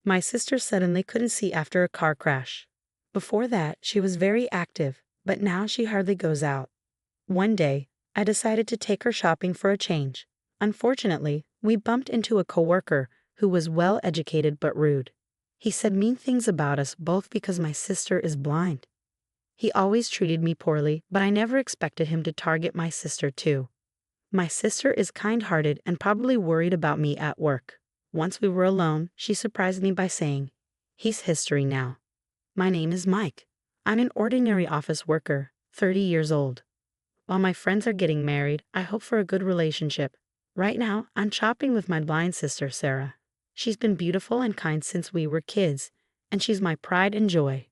My sister suddenly couldn't see after a car crash. Before that, she was very active, but now she hardly goes out. One day, I decided to take her shopping for a change. Unfortunately, we bumped into a coworker who was well educated but rude. He said mean things about us both because my sister is blind. He always treated me poorly, but I never expected him to target my sister too. My sister is kind-hearted and probably worried about me at work. Once we were alone, she surprised me by saying, "He's history now." My name is Mike. I'm an ordinary office worker, 30 years old. While my friends are getting married, I hope for a good relationship. Right now, I'm shopping with my blind sister, Sarah. She's been beautiful and kind since we were kids, and she's my pride and joy.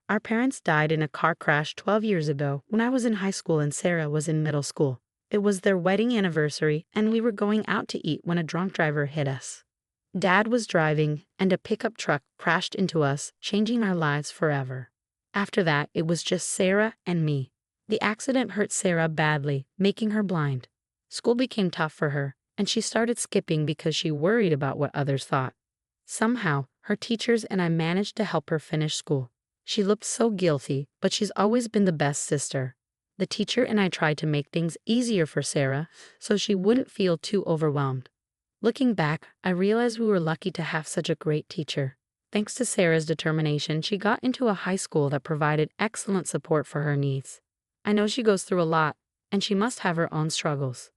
Our parents died in a car crash 12 years ago when I was in high school and Sarah was in middle school. It was their wedding anniversary, and we were going out to eat when a drunk driver hit us. Dad was driving, and a pickup truck crashed into us, changing our lives forever. After that, it was just Sarah and me. The accident hurt Sarah badly, making her blind. School became tough for her, and she started skipping because she worried about what others thought. Somehow, her teachers and I managed to help her finish school. She looked so guilty, but she's always been the best sister. The teacher and I tried to make things easier for Sarah so she wouldn't feel too overwhelmed. Looking back, I realized we were lucky to have such a great teacher. Thanks to Sarah's determination, she got into a high school that provided excellent support for her needs. I know she goes through a lot, and she must have her own struggles.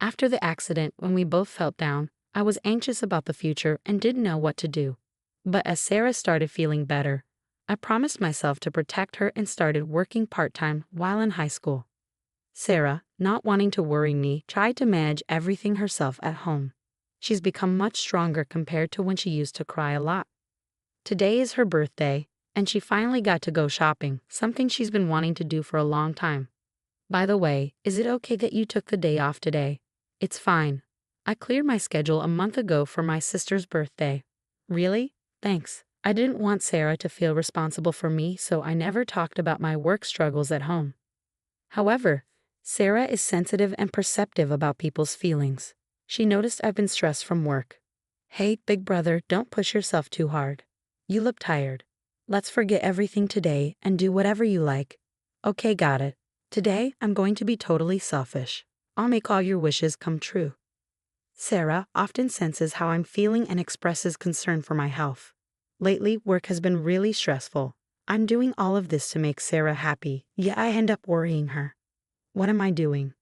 After the accident, when we both felt down, I was anxious about the future and didn't know what to do. But as Sarah started feeling better, I promised myself to protect her and started working part-time while in high school. Sarah, not wanting to worry me, tried to manage everything herself at home. She's become much stronger compared to when she used to cry a lot. Today is her birthday, and she finally got to go shopping, something she's been wanting to do for a long time. By the way, is it okay that you took the day off today? It's fine. I cleared my schedule a month ago for my sister's birthday. Really? Thanks. I didn't want Sarah to feel responsible for me, so I never talked about my work struggles at home. However, Sarah is sensitive and perceptive about people's feelings. She noticed I've been stressed from work. Hey, big brother, don't push yourself too hard. You look tired. Let's forget everything today and do whatever you like. Okay, got it. Today, I'm going to be totally selfish. I'll make all your wishes come true. Sarah often senses how I'm feeling and expresses concern for my health. Lately, work has been really stressful. I'm doing all of this to make Sarah happy, yet I end up worrying her. What am I doing?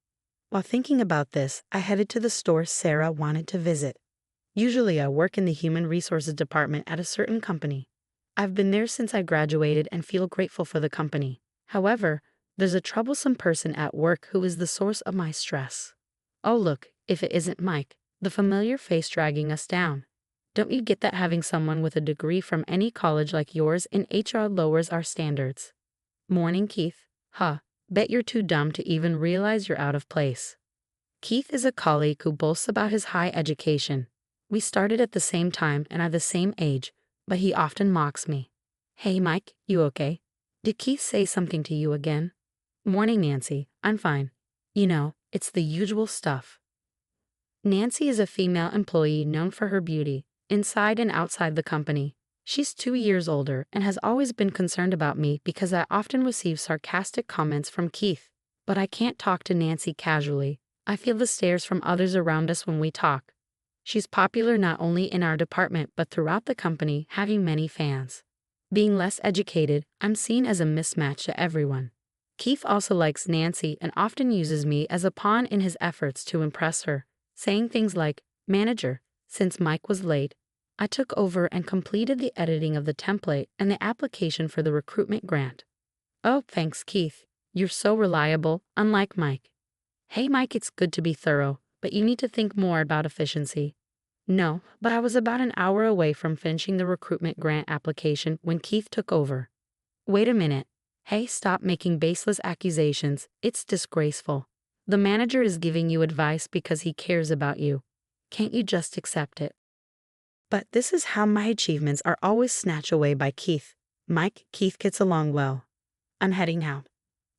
While thinking about this, I headed to the store Sarah wanted to visit. Usually I work in the human resources department at a certain company. I've been there since I graduated and feel grateful for the company. However, there's a troublesome person at work who is the source of my stress. Oh look, if it isn't Mike, the familiar face dragging us down. Don't you get that having someone with a degree from any college like yours in HR lowers our standards? Morning, Keith. Huh, bet you're too dumb to even realize you're out of place. Keith is a colleague who boasts about his high education. We started at the same time and are the same age, but he often mocks me. Hey Mike, you okay? Did Keith say something to you again? Morning, Nancy. I'm fine. You know, it's the usual stuff. Nancy is a female employee known for her beauty, inside and outside the company. She's 2 years older and has always been concerned about me because I often receive sarcastic comments from Keith. But I can't talk to Nancy casually. I feel the stares from others around us when we talk. She's popular not only in our department but throughout the company, having many fans. Being less educated, I'm seen as a mismatch to everyone. Keith also likes Nancy and often uses me as a pawn in his efforts to impress her, saying things like, "Manager, since Mike was late, I took over and completed the editing of the template and the application for the recruitment grant." Oh, thanks, Keith. You're so reliable, unlike Mike. Hey, Mike, it's good to be thorough, but you need to think more about efficiency. No, but I was about an hour away from finishing the recruitment grant application when Keith took over. Wait a minute. Hey, stop making baseless accusations. It's disgraceful. The manager is giving you advice because he cares about you. Can't you just accept it? But this is how my achievements are always snatched away by Keith. Mike, Keith gets along well. I'm heading out.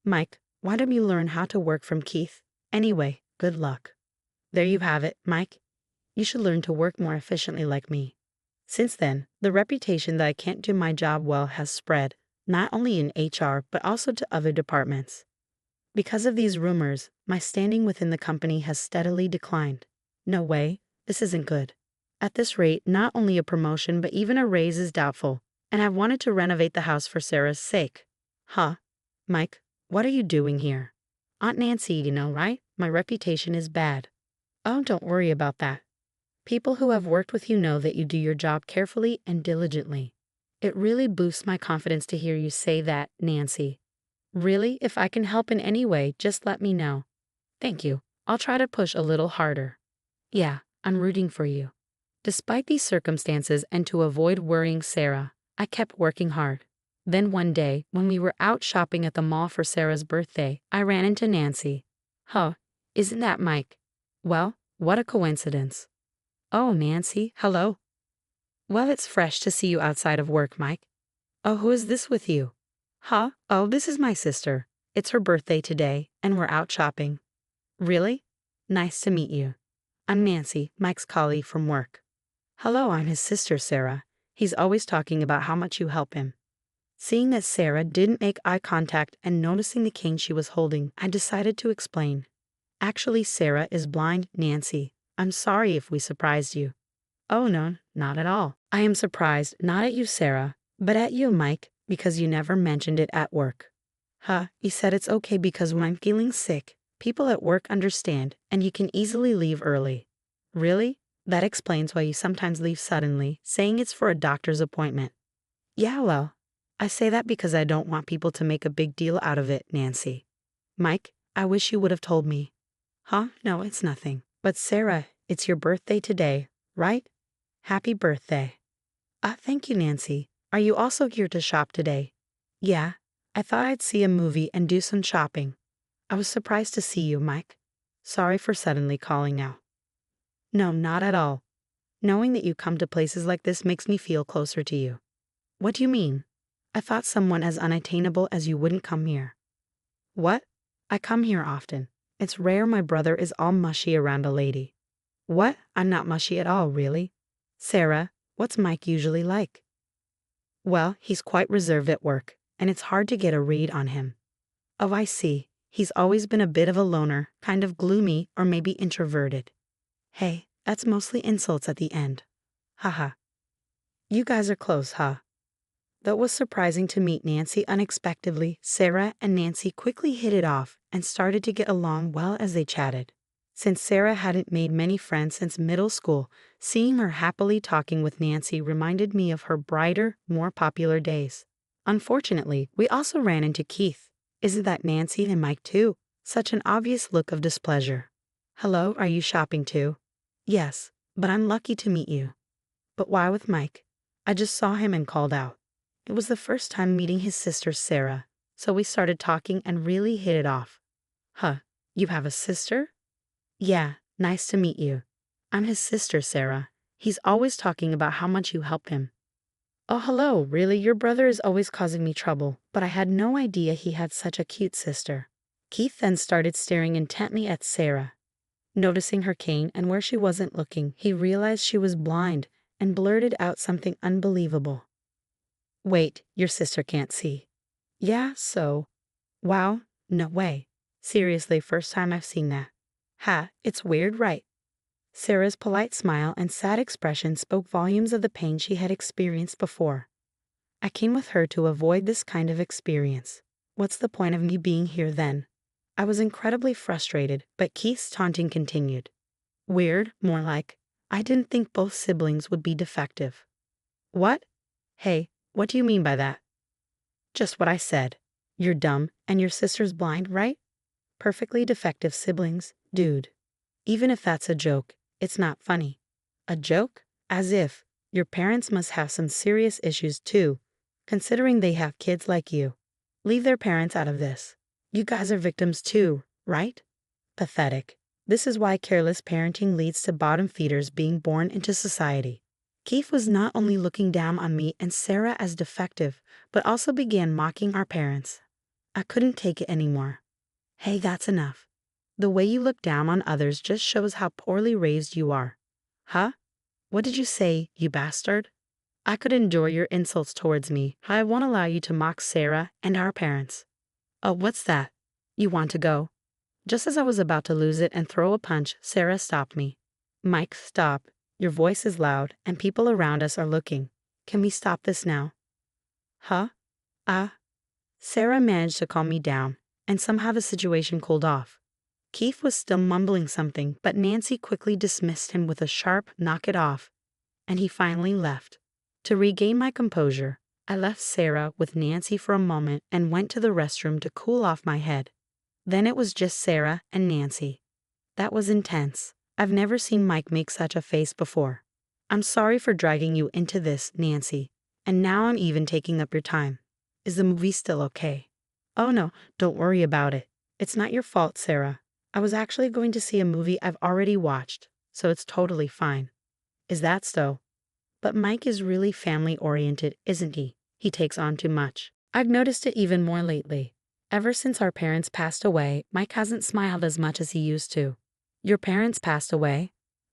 Mike, why don't you learn how to work from Keith? Anyway, good luck. There you have it, Mike. You should learn to work more efficiently like me. Since then, the reputation that I can't do my job well has spread, not only in HR but also to other departments. Because of these rumors, my standing within the company has steadily declined. No way, this isn't good. At this rate, not only a promotion but even a raise is doubtful, and I've wanted to renovate the house for Sarah's sake. Huh? Mike, what are you doing here? Aunt Nancy, you know, right? My reputation is bad. Oh, don't worry about that. People who have worked with you know that you do your job carefully and diligently. It really boosts my confidence to hear you say that, Nancy. Really, if I can help in any way, just let me know. Thank you. I'll try to push a little harder. Yeah, I'm rooting for you. Despite these circumstances and to avoid worrying Sarah, I kept working hard. Then one day, when we were out shopping at the mall for Sarah's birthday, I ran into Nancy. Huh, isn't that Mike? Well, what a coincidence. Oh, Nancy, hello. Well, it's fresh to see you outside of work, Mike. Oh, who is this with you? Huh? Oh, this is my sister. It's her birthday today, and we're out shopping. Really? Nice to meet you. I'm Nancy, Mike's colleague from work. Hello, I'm his sister, Sarah. He's always talking about how much you help him. Seeing that Sarah didn't make eye contact and noticing the cane she was holding, I decided to explain. Actually, Sarah is blind, Nancy. I'm sorry if we surprised you. Oh no, not at all. I am surprised not at you, Sarah, but at you, Mike, because you never mentioned it at work. Huh, you said it's okay because when I'm feeling sick, people at work understand and you can easily leave early. Really? That explains why you sometimes leave suddenly, saying it's for a doctor's appointment. Yeah, well, I say that because I don't want people to make a big deal out of it, Nancy. Mike, I wish you would have told me. Huh? No, it's nothing. But Sarah, it's your birthday today, right? Happy birthday. Thank you, Nancy. Are you also here to shop today? Yeah, I thought I'd see a movie and do some shopping. I was surprised to see you, Mike. Sorry for suddenly calling now. No, not at all. Knowing that you come to places like this makes me feel closer to you. What do you mean? I thought someone as unattainable as you wouldn't come here. What? I come here often. It's rare my brother is all mushy around a lady. What? I'm not mushy at all, really. Sarah, what's Mike usually like? Well, he's quite reserved at work, and it's hard to get a read on him. Oh, I see. He's always been a bit of a loner, kind of gloomy or maybe introverted. Hey, that's mostly insults at the end. Haha. You guys are close, huh? Though it was surprising to meet Nancy unexpectedly, Sarah and Nancy quickly hit it off and started to get along well as they chatted. Since Sarah hadn't made many friends since middle school, seeing her happily talking with Nancy reminded me of her brighter, more popular days. Unfortunately, we also ran into Keith. Isn't that Nancy and Mike too? Such an obvious look of displeasure. Hello, are you shopping too? Yes, but I'm lucky to meet you. But why with Mike? I just saw him and called out. It was the first time meeting his sister Sarah, so we started talking and really hit it off. Huh, you have a sister? Yeah, nice to meet you. I'm his sister, Sarah. He's always talking about how much you help him. Oh, hello, really? Your brother is always causing me trouble, but I had no idea he had such a cute sister. Keith then started staring intently at Sarah. Noticing her cane and where she wasn't looking, he realized she was blind and blurted out something unbelievable. Wait, your sister can't see. Yeah, so. Wow, no way. Seriously, first time I've seen that. Ha, it's weird, right? Sarah's polite smile and sad expression spoke volumes of the pain she had experienced before. I came with her to avoid this kind of experience. What's the point of me being here then? I was incredibly frustrated, but Keith's taunting continued. Weird, more like, I didn't think both siblings would be defective. What? Hey, what do you mean by that? Just what I said. You're dumb, and your sister's blind, right? Perfectly defective siblings, dude. Even if that's a joke, it's not funny. A joke? As if. Your parents must have some serious issues too, considering they have kids like you. Leave their parents out of this. You guys are victims too, right? Pathetic. This is why careless parenting leads to bottom feeders being born into society. Keith was not only looking down on me and Sarah as defective, but also began mocking our parents. I couldn't take it anymore. Hey, that's enough. The way you look down on others just shows how poorly raised you are. Huh? What did you say, you bastard? I could endure your insults towards me. I won't allow you to mock Sarah and our parents. Oh, what's that? You want to go? Just as I was about to lose it and throw a punch, Sarah stopped me. Mike, stop. Your voice is loud, and people around us are looking. Can we stop this now? Huh? Sarah managed to calm me down, and somehow the situation cooled off. Keith was still mumbling something, but Nancy quickly dismissed him with a sharp knock it off, and he finally left. To regain my composure, I left Sarah with Nancy for a moment and went to the restroom to cool off my head. Then it was just Sarah and Nancy. That was intense. I've never seen Mike make such a face before. I'm sorry for dragging you into this, Nancy, and now I'm even taking up your time. Is the movie still okay? Oh no, don't worry about it. It's not your fault, Sarah. I was actually going to see a movie I've already watched, so it's totally fine. Is that so? But Mike is really family-oriented, isn't he? He takes on too much. I've noticed it even more lately. Ever since our parents passed away, Mike hasn't smiled as much as he used to. Your parents passed away?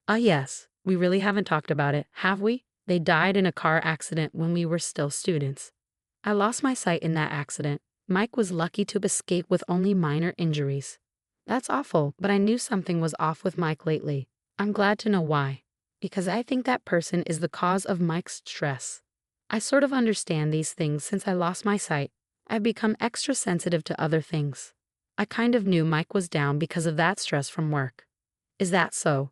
Yes. We really haven't talked about it, have we? They died in a car accident when we were still students. I lost my sight in that accident. Mike was lucky to escape with only minor injuries. That's awful, but I knew something was off with Mike lately. I'm glad to know why. Because I think that person is the cause of Mike's stress. I sort of understand these things since I lost my sight. I've become extra sensitive to other things. I kind of knew Mike was down because of that stress from work. Is that so?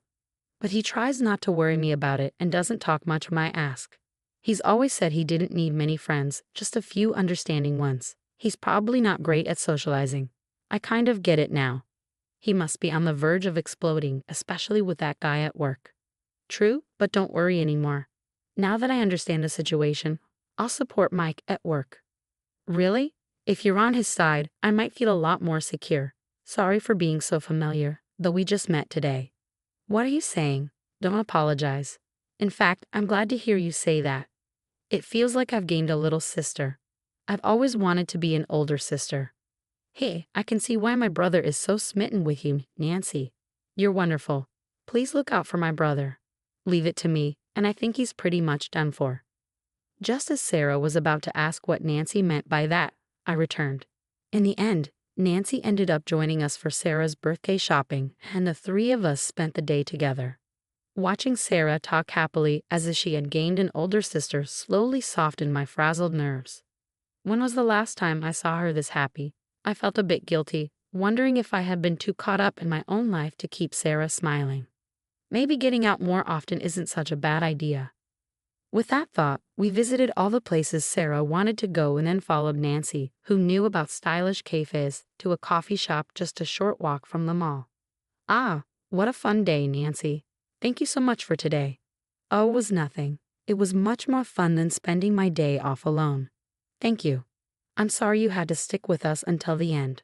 But he tries not to worry me about it and doesn't talk much when I ask. He's always said he didn't need many friends, just a few understanding ones. He's probably not great at socializing. I kind of get it now. He must be on the verge of exploding, especially with that guy at work. True, but don't worry anymore. Now that I understand the situation, I'll support Mike at work. Really? If you're on his side, I might feel a lot more secure. Sorry for being so familiar, though we just met today. What are you saying? Don't apologize. In fact, I'm glad to hear you say that. It feels like I've gained a little sister. I've always wanted to be an older sister. Hey, I can see why my brother is so smitten with you, Nancy. You're wonderful. Please look out for my brother. Leave it to me, and I think he's pretty much done for. Just as Sarah was about to ask what Nancy meant by that, I returned. In the end, Nancy ended up joining us for Sarah's birthday shopping, and the three of us spent the day together. Watching Sarah talk happily as if she had gained an older sister slowly softened my frazzled nerves. When was the last time I saw her this happy? I felt a bit guilty, wondering if I had been too caught up in my own life to keep Sarah smiling. Maybe getting out more often isn't such a bad idea. With that thought, we visited all the places Sarah wanted to go and then followed Nancy, who knew about stylish cafes, to a coffee shop just a short walk from the mall. Ah, what a fun day, Nancy. Thank you so much for today. Oh, it was nothing. It was much more fun than spending my day off alone. Thank you. I'm sorry you had to stick with us until the end.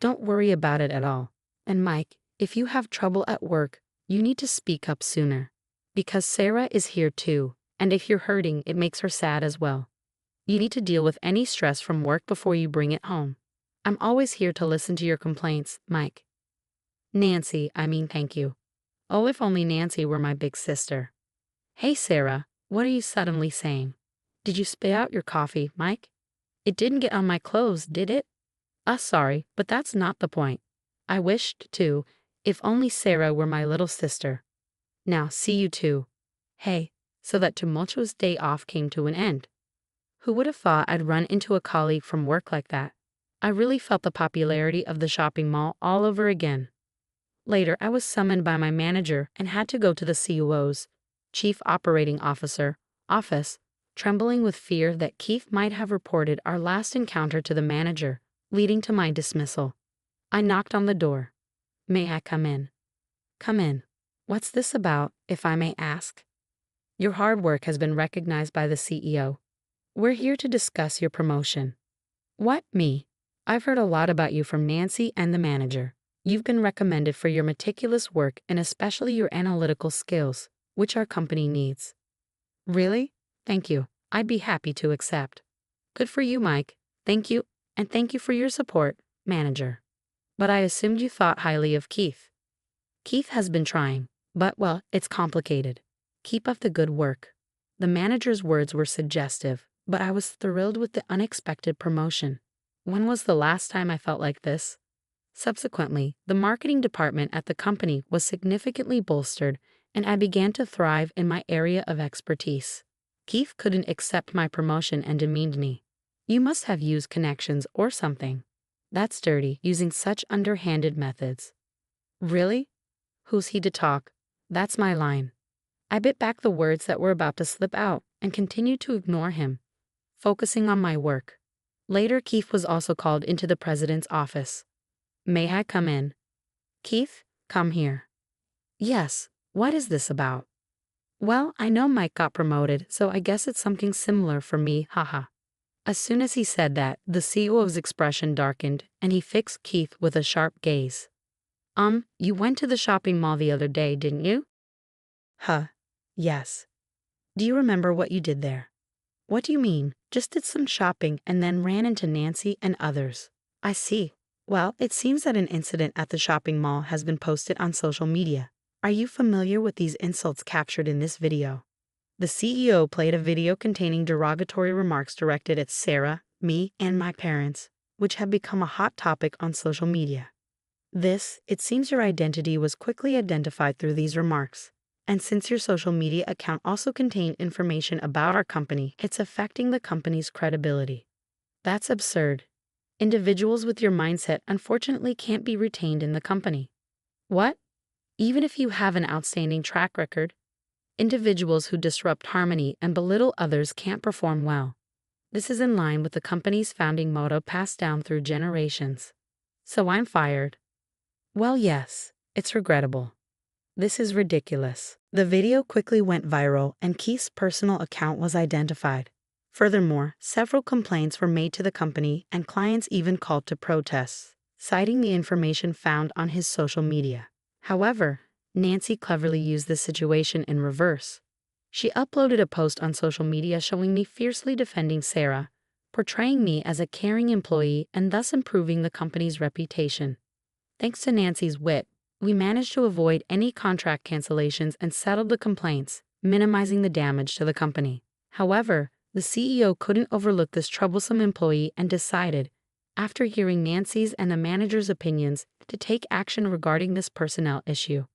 Don't worry about it at all. And Mike, if you have trouble at work, you need to speak up sooner. Because Sarah is here too, and if you're hurting, it makes her sad as well. You need to deal with any stress from work before you bring it home. I'm always here to listen to your complaints, Mike. Nancy, thank you. Oh, if only Nancy were my big sister. Hey, Sarah, what are you suddenly saying? Did you spit out your coffee, Mike? It didn't get on my clothes, did it? Sorry, but that's not the point. I wished, too, if only Sarah were my little sister. Now, see you too. Hey, so that tumultuous day off came to an end. Who would have thought I'd run into a colleague from work like that? I really felt the popularity of the shopping mall all over again. Later, I was summoned by my manager and had to go to the COO's, Chief Operating Officer, office, trembling with fear that Keith might have reported our last encounter to the manager, leading to my dismissal. I knocked on the door. May I come in? Come in. What's this about, if I may ask? Your hard work has been recognized by the CEO. We're here to discuss your promotion. What, me? I've heard a lot about you from Nancy and the manager. You've been recommended for your meticulous work and especially your analytical skills, which our company needs. Really? Thank you. I'd be happy to accept. Good for you, Mike. Thank you, and thank you for your support, manager. But I assumed you thought highly of Keith. Keith has been trying, but well, it's complicated. Keep up the good work. The manager's words were suggestive, but I was thrilled with the unexpected promotion. When was the last time I felt like this? Subsequently, the marketing department at the company was significantly bolstered, and I began to thrive in my area of expertise. Keith couldn't accept my promotion and demeaned me. "You must have used connections or something. That's dirty, using such underhanded methods." "Really? Who's he to talk?" That's my line. I bit back the words that were about to slip out and continued to ignore him, focusing on my work. Later, Keith was also called into the president's office. "May I come in?" "Keith, come here." "Yes, what is this about?" "Well, I know Mike got promoted, so I guess it's something similar for me, haha." As soon as he said that, the CEO's expression darkened, and he fixed Keith with a sharp gaze. You went to the shopping mall the other day, didn't you?" "Huh, yes. Do you remember what you did there?" "What do you mean? Just did some shopping and then ran into Nancy and others." "I see. Well, it seems that an incident at the shopping mall has been posted on social media. Are you familiar with these insults captured in this video?" The CEO played a video containing derogatory remarks directed at Sarah, me, and my parents, which have become a hot topic on social media. It seems your identity was quickly identified through these remarks. And since your social media account also contained information about our company, it's affecting the company's credibility. That's absurd. Individuals with your mindset unfortunately can't be retained in the company. What? Even if you have an outstanding track record? Individuals who disrupt harmony and belittle others can't perform well. This is in line with the company's founding motto passed down through generations. So I'm fired. Well, yes, it's regrettable. This is ridiculous. The video quickly went viral and Keith's personal account was identified. Furthermore, several complaints were made to the company and clients even called to protests, citing the information found on his social media. However, Nancy cleverly used this situation in reverse. She uploaded a post on social media showing me fiercely defending Sarah, portraying me as a caring employee and thus improving the company's reputation. Thanks to Nancy's wit, we managed to avoid any contract cancellations and settled the complaints, minimizing the damage to the company. However, the CEO couldn't overlook this troublesome employee and decided, after hearing Nancy's and the manager's opinions, to take action regarding this personnel issue.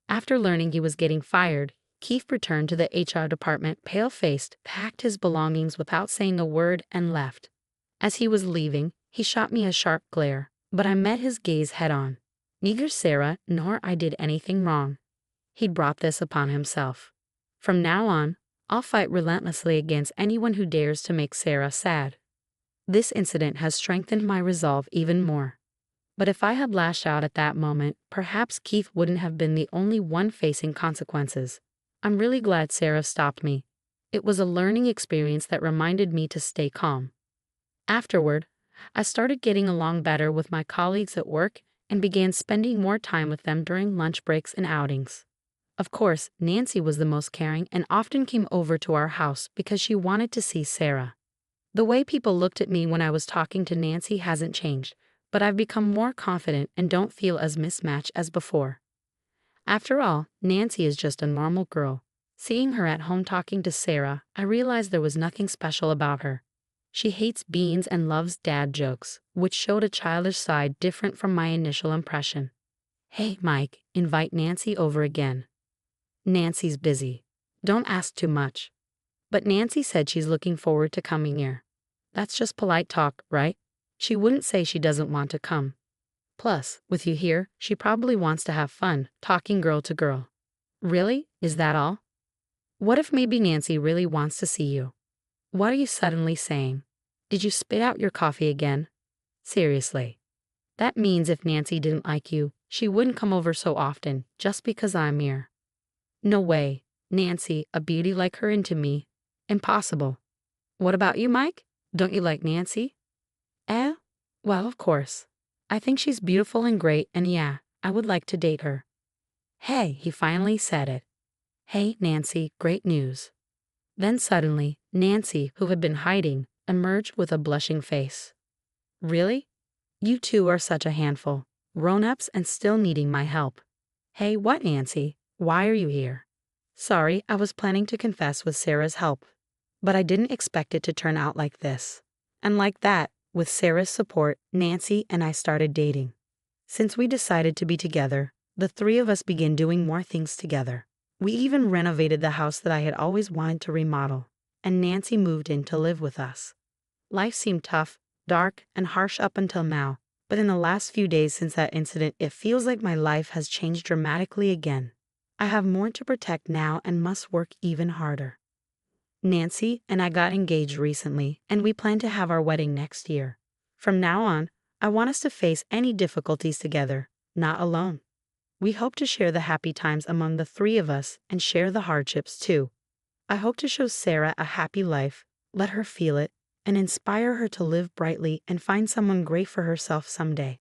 After learning he was getting fired, Keith returned to the HR department pale-faced, packed his belongings without saying a word, and left. As he was leaving, he shot me a sharp glare, but I met his gaze head-on. Neither Sarah nor I did anything wrong. He'd brought this upon himself. From now on, I'll fight relentlessly against anyone who dares to make Sarah sad. This incident has strengthened my resolve even more. But if I had lashed out at that moment, perhaps Keith wouldn't have been the only one facing consequences. I'm really glad Sarah stopped me. It was a learning experience that reminded me to stay calm. Afterward, I started getting along better with my colleagues at work and began spending more time with them during lunch breaks and outings. Of course, Nancy was the most caring and often came over to our house because she wanted to see Sarah. The way people looked at me when I was talking to Nancy hasn't changed, but I've become more confident and don't feel as mismatched as before. After all, Nancy is just a normal girl. Seeing her at home talking to Sarah, I realized there was nothing special about her. She hates beans and loves dad jokes, which showed a childish side different from my initial impression. "Hey, Mike, invite Nancy over again." "Nancy's busy. Don't ask too much." "But Nancy said she's looking forward to coming here." "That's just polite talk, right? She wouldn't say she doesn't want to come. Plus, with you here, she probably wants to have fun, talking girl to girl." "Really? Is that all?" "What if maybe Nancy really wants to see you?" "What are you suddenly saying? Did you spit out your coffee again?" "Seriously. That means if Nancy didn't like you, she wouldn't come over so often, just because I'm here." "No way. Nancy, a beauty like her into me? Impossible." "What about you, Mike? Don't you like Nancy?" Well, of course. I think she's beautiful and great, and yeah, I would like to date her." Hey, he finally said it. "Hey, Nancy, great news." Then suddenly, Nancy, who had been hiding, emerged with a blushing face. "Really? You two are such a handful, grown-ups and still needing my help." "Hey, what, Nancy? Why are you here?" Sorry, I was planning to confess with Sarah's help, but I didn't expect it to turn out like this. And like that, with Sarah's support, Nancy and I started dating. Since we decided to be together, the three of us began doing more things together. We even renovated the house that I had always wanted to remodel, and Nancy moved in to live with us. Life seemed tough, dark, and harsh up until now, but in the last few days since that incident, it feels like my life has changed dramatically again. I have more to protect now and must work even harder. Nancy and I got engaged recently, and we plan to have our wedding next year. From now on, I want us to face any difficulties together, not alone. We hope to share the happy times among the three of us and share the hardships too. I hope to show Sarah a happy life, let her feel it, and inspire her to live brightly and find someone great for herself someday.